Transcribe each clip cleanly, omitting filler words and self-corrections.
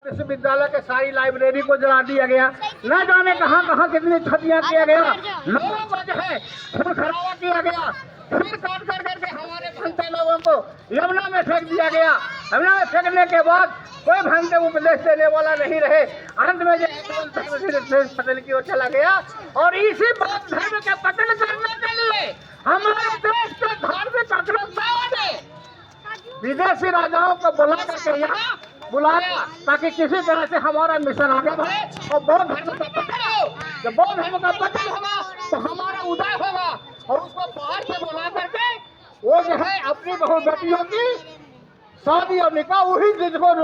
विश्वविद्यालय के सारी लाइब्रेरी को जला दिया गया, न जाने कहाँ कहाँ कितनी क्षतियाँ किया गया, लोगों को जो है खून खराबा किया गया, फिर काट कर करके हमारे भंते लोगों को यमुना में फेंक दिया गया। यमुना में फेंकने के बाद कोई भंते उपदेश देने वाला नहीं रहे। अंत में जो पतन की ओर चला गया और इसी बौद्ध धर्म के पतन करने के लिए हमारे देश के धार्मिक अग्रसरों ने विदेशी राजाओं को बुला करके यहाँ बुलाया ताकि किसी तरह से हमारा मिशन आगे बढ़े और बौद्ध धर्म का पतन हो। जब बौद्ध धर्म का पतन होगा तो हमारा उदय होगा और उसको बाहर से बुला करके वो जो है अपनी बहु बेटियों की शादी और निकाह वही जिसको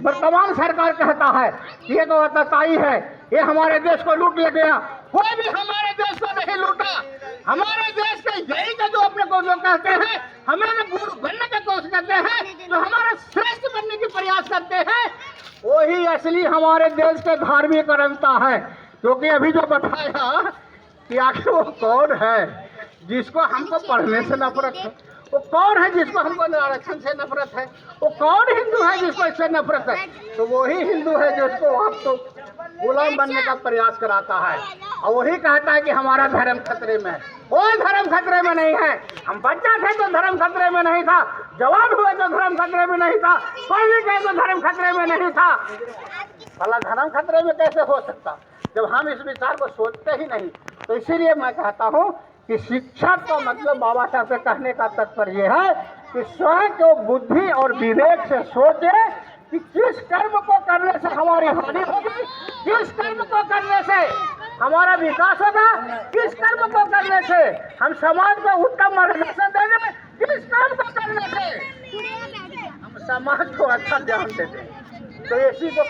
वर्तमान सरकार कहता है ये तो अतताई है, ये हमारे देश को लूट ले गया। कोई भी हमारे देश को नहीं लूटा। हमारे देश के यही का जो अपने को जो कहते हैं हमें गुरु बनने की कोशिश करते हैं, जो हमारा श्रेष्ठ बनने की प्रयास करते हैं, वही असली हमारे देश के धार्मिक अरंता है। क्योंकि अभी जो बताया कि आखिर वो कौन है जिसको हमको पढ़ने से नफरत है, वो कौन है जिसको हमको आरक्षण से नफरत है, वो कौन हिंदू है जिसको इससे नफरत है, तो वही हिंदू है जिसको आप तो गुलाम बनने का प्रयास कराता है और वही कहता है कि हमारा धर्म खतरे में है। कोई धर्म खतरे में नहीं है। हम बच्चा थे तो धर्म खतरे में नहीं था, जवान हुए तो धर्म खतरे में नहीं था, कोई भी कहे तो धर्म खतरे में नहीं था। भला धर्म खतरे में कैसे हो सकता जब हम इस विचार को सोचते ही नहीं। तो इसीलिए मैं कहता हूँ कि शिक्षा का मतलब बाबा साहब के कहने का तात्पर्य है कि स्वयं को बुद्धि और विवेक से सोचे कि किस कर्म को करने से हमारी हानि होगी, किस कर्म को करने से हमारा विकास होगा, किस कर्म को करने से हम समाज को उत्तम मार्गदर्शन देंगे, किस कर्म को करने से हम समाज को अच्छा ज्ञान देते। तो इसी को